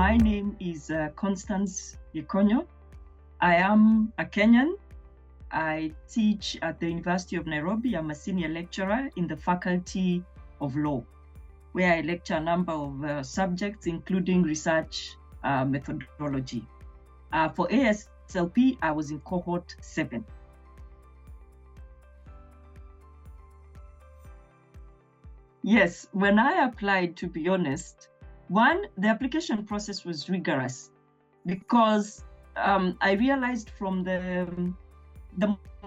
My name is Constance. I am a Kenyan. I teach at the University of Nairobi. I'm a senior lecturer in the Faculty of Law, where I lecture a number of subjects, including research methodology. For ASLP, I was in cohort 7. Yes, when I applied, to be honest, one, the application process was rigorous because I realized from the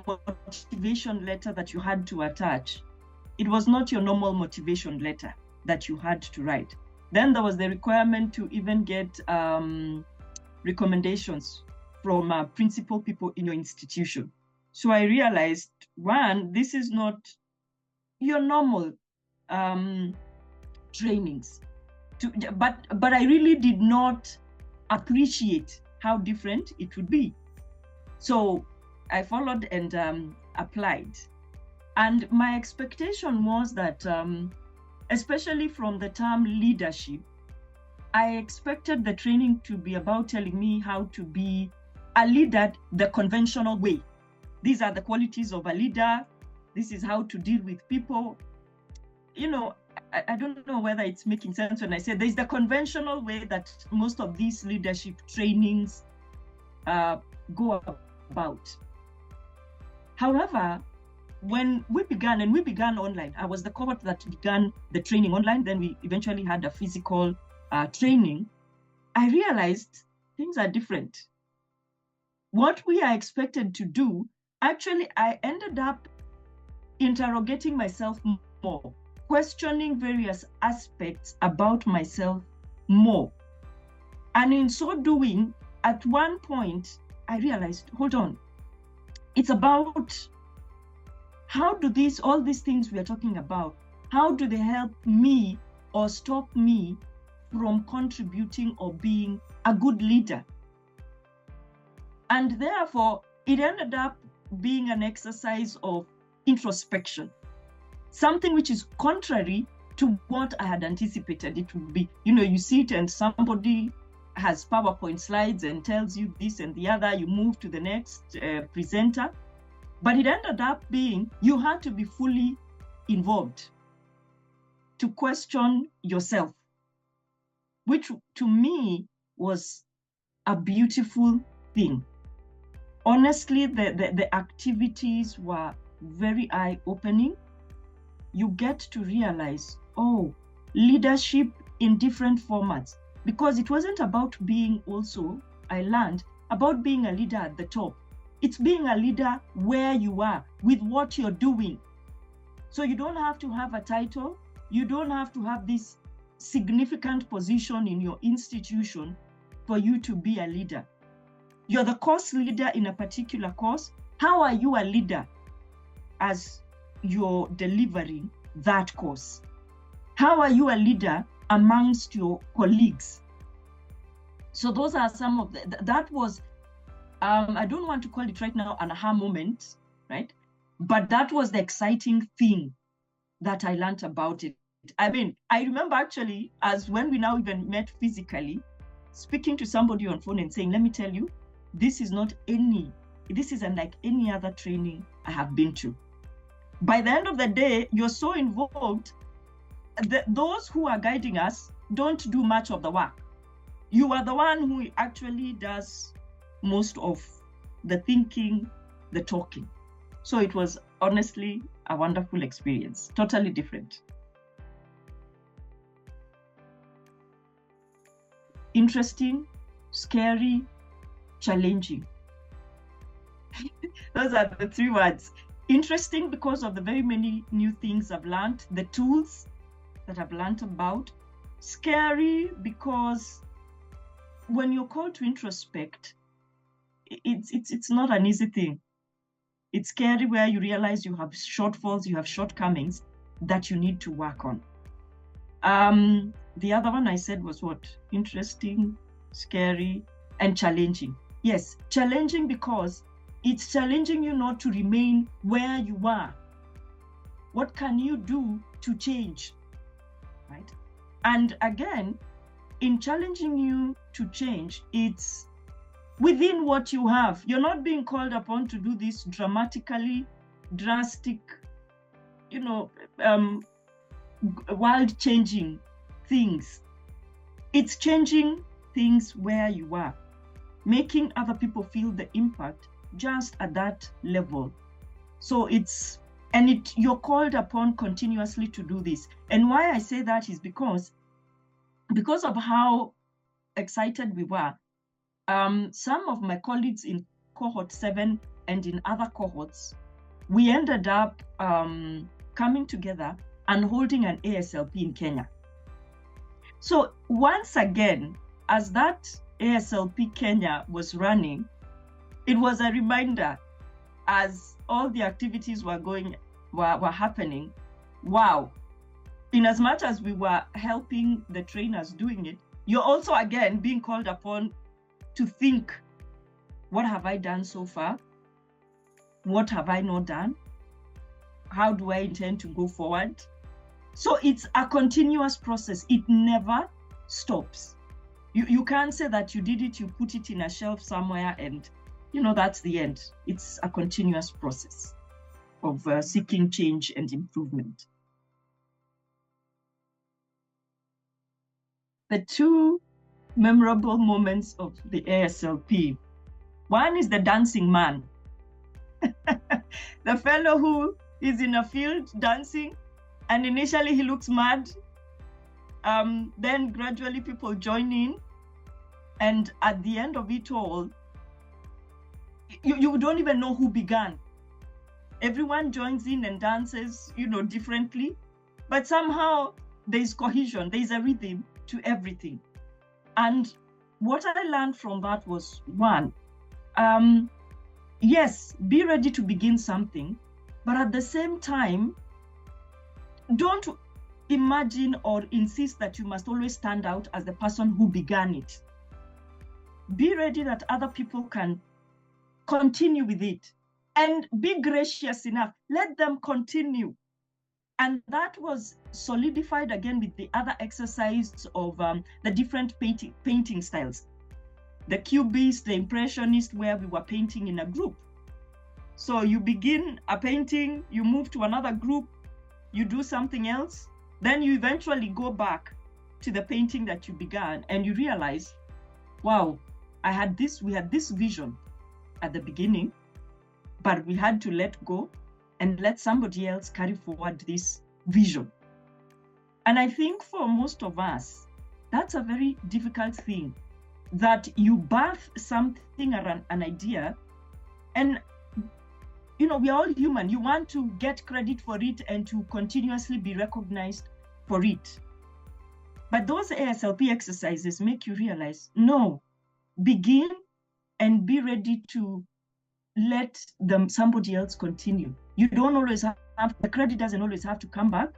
motivation letter that you had to attach, it was not your normal motivation letter that you had to write. Then there was the requirement to even get recommendations from principal people in your institution. So I realized, one, this is not your normal trainings. But I really did not appreciate how different it would be. So I followed and applied. And my expectation was that, especially from the term leadership, I expected the training to be about telling me how to be a leader the conventional way. These are the qualities of a leader. This is how to deal with people. You know, I don't know whether it's making sense when I say there's the conventional way that most of these leadership trainings go about. However, when we began online, I was the cohort that began the training online, then we eventually had a physical training, I realized things are different. What we are expected to do, actually, I ended up interrogating myself more, questioning various aspects about myself more. And in so doing, at one point, I realized, hold on, it's about how do all these things we are talking about, how do they help me or stop me from contributing or being a good leader? And therefore, it ended up being an exercise of introspection. Something which is contrary to what I had anticipated it would be. You know, you sit and somebody has PowerPoint slides and tells you this and the other, you move to the next presenter. But it ended up being, you had to be fully involved to question yourself, which to me was a beautiful thing. Honestly, the activities were very eye-opening. You get to realize, oh, leadership in different formats, because it wasn't about being also, I learned, about being a leader at the top. It's being a leader where you are, with what you're doing. So you don't have to have a title. You don't have to have this significant position in your institution for you to be a leader. You're the course leader in a particular course. How are you a leader as you're delivering that course? How are you a leader amongst your colleagues? So those are some of that was, I don't want to call it right now an aha moment, right? But that was the exciting thing that I learned about it. I mean, I remember actually, as when we now even met physically, speaking to somebody on phone and saying, let me tell you, this isn't like any other training I have been to. By the end of the day, you're so involved that those who are guiding us don't do much of the work. You are the one who actually does most of the thinking, the talking. So it was honestly a wonderful experience, totally different. Interesting, scary, challenging. Those are the 3 words. Interesting because of the very many new things I've learned, the tools that I've learned about. Scary because when you're called to introspect, it's not an easy thing. It's scary where you realize you have shortfalls, you have shortcomings that you need to work on. The other one I said was what? Interesting, scary, and challenging. Yes, challenging because it's challenging you not to remain where you are. What can you do to change, right? And again, in challenging you to change, it's within what you have. You're not being called upon to do this drastic, world-changing things. It's changing things where you are, making other people feel the impact just at that level. So you're called upon continuously to do this. And why I say that is because of how excited we were. Some of my colleagues in cohort 7 and in other cohorts, we ended up coming together and holding an ASLP in Kenya. So once again, as that ASLP Kenya was running, it was a reminder, as all the activities were happening, wow, in as much as we were helping the trainers doing it, you're also again being called upon to think, what have I done so far? What have I not done? How do I intend to go forward? So it's a continuous process. It never stops. You can't say that you did it, you put it in a shelf somewhere and that's the end. It's a continuous process of seeking change and improvement. The two memorable moments of the ASLP. One is the dancing man. The fellow who is in a field dancing, and initially he looks mad. Then gradually people join in. And at the end of it all, you don't even know who began. Everyone joins in and dances, differently. But somehow there's cohesion, there's a rhythm to everything. And what I learned from that was, one, yes, be ready to begin something, but at the same time, don't imagine or insist that you must always stand out as the person who began it. Be ready that other people can continue with it, and be gracious enough. Let them continue. And that was solidified again with the other exercise of the different painting styles. The Cubist, the Impressionist, where we were painting in a group. So you begin a painting, you move to another group, you do something else, then you eventually go back to the painting that you began, and you realize, wow, we had this vision at the beginning, but we had to let go and let somebody else carry forward this vision. And I think for most of us, that's a very difficult thing, that you birth something or an idea, and we are all human. You want to get credit for it and to continuously be recognized for it. But those ASLP exercises make you realize, no, begin and be ready to let somebody else continue. You don't always have, the credit doesn't always have to come back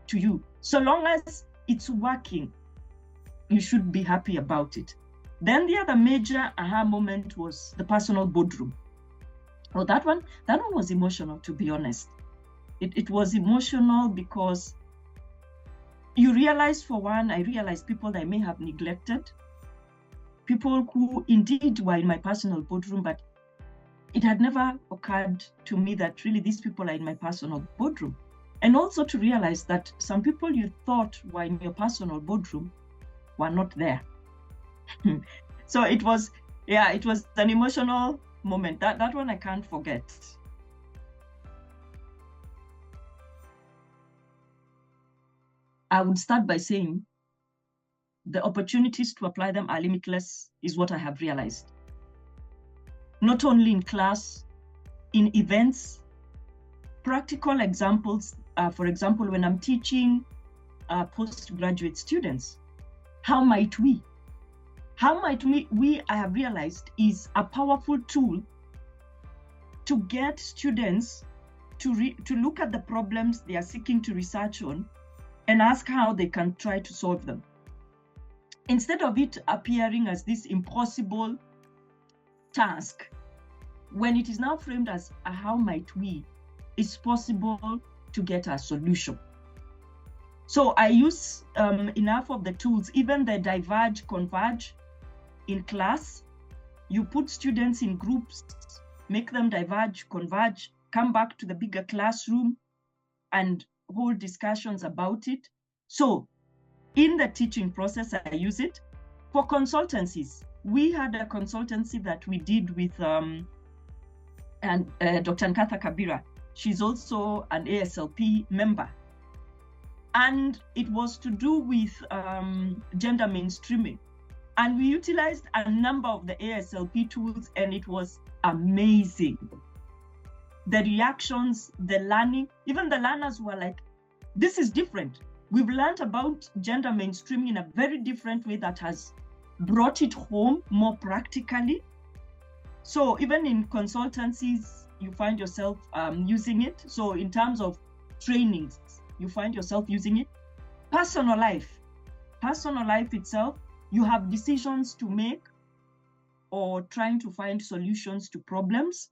to you. So long as it's working, you should be happy about it. Then the other major aha moment was the personal boardroom. Well, that one was emotional, to be honest. It was emotional because you realize, for one, I realized people that I may have neglected, people who indeed were in my personal boardroom, but it had never occurred to me that really these people are in my personal boardroom. And also to realize that some people you thought were in your personal boardroom were not there. So it was an emotional moment. That one I can't forget. I would start by saying the opportunities to apply them are limitless, is what I have realized. Not only in class, in events, practical examples. For example, when I'm teaching postgraduate students, how might we, I have realized, is a powerful tool to get students to look at the problems they are seeking to research on and ask how they can try to solve them. Instead of it appearing as this impossible task, when it is now framed as a how might we, it's possible to get a solution. So I use enough of the tools, even the diverge, converge in class. You put students in groups, make them diverge, converge, come back to the bigger classroom and hold discussions about it. So in the teaching process, I use it. For consultancies, we had a consultancy that we did with Dr. Nkatha Kabira. She's also an ASLP member. And it was to do with gender mainstreaming. And we utilized a number of the ASLP tools, and it was amazing. The reactions, the learning, even the learners were like, this is different. We've learned about gender mainstreaming in a very different way that has brought it home more practically. So even in consultancies, you find yourself using it. So in terms of trainings, you find yourself using it. Personal life itself, you have decisions to make or trying to find solutions to problems.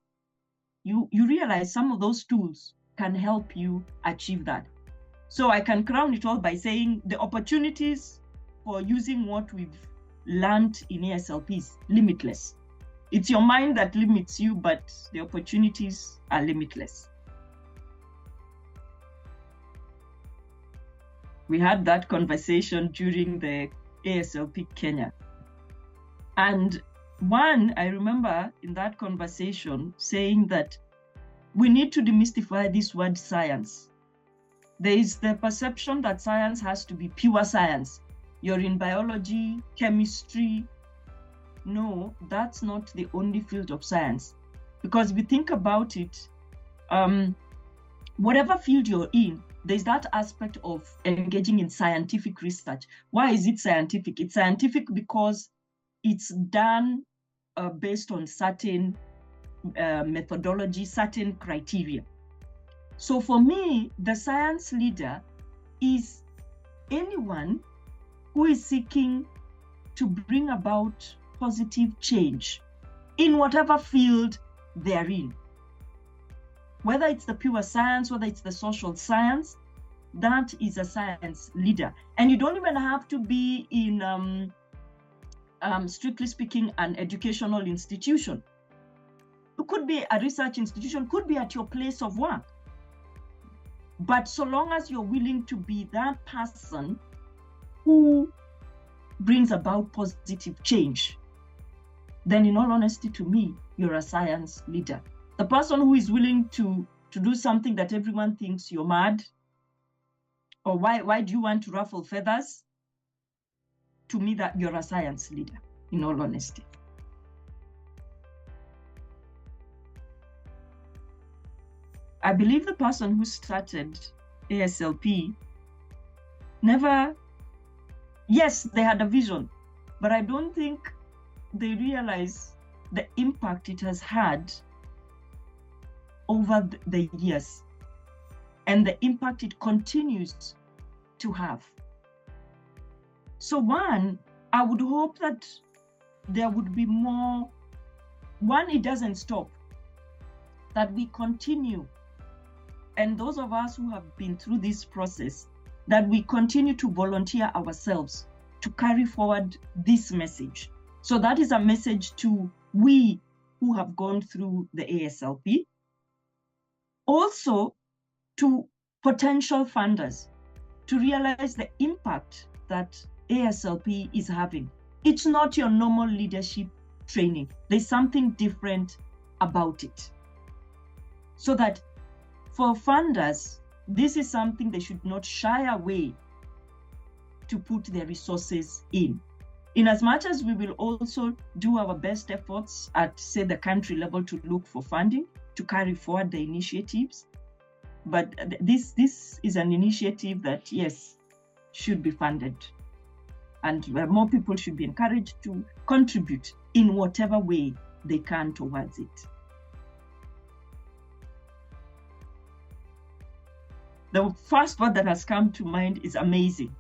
You realize some of those tools can help you achieve that. So I can crown it all by saying the opportunities for using what we've learned in ASLP is limitless. It's your mind that limits you, but the opportunities are limitless. We had that conversation during the ASLP Kenya. And I remember in that conversation saying that we need to demystify this word science. There is the perception that science has to be pure science. You're in biology, chemistry. No, that's not the only field of science. Because if you think about it, whatever field you're in, there's that aspect of engaging in scientific research. Why is it scientific? It's scientific because it's done based on certain methodology, certain criteria. So for me, the science leader is anyone who is seeking to bring about positive change in whatever field they're in. Whether it's the pure science, whether it's the social science, that is a science leader. And you don't even have to be in, strictly speaking, an educational institution. It could be a research institution, could be at your place of work. But so long as you're willing to be that person who brings about positive change, then in all honesty, to me, you're a science leader. The person who is willing to do something that everyone thinks you're mad, or why do you want to ruffle feathers? To me, that you're a science leader, in all honesty. I believe the person who started ASLP yes, they had a vision, but I don't think they realize the impact it has had over the years and the impact it continues to have. So I would hope that there would be more. It doesn't stop, that we continue. And those of us who have been through this process, that we continue to volunteer ourselves to carry forward this message. So that is a message to we who have gone through the ASLP. Also to potential funders, to realize the impact that ASLP is having. It's not your normal leadership training. There's something different about it. So that for funders, this is something they should not shy away to put their resources in. In as much as we will also do our best efforts at, say, the country level to look for funding, to carry forward the initiatives. But this is an initiative that, yes, should be funded. And more people should be encouraged to contribute in whatever way they can towards it. The first word that has come to mind is amazing.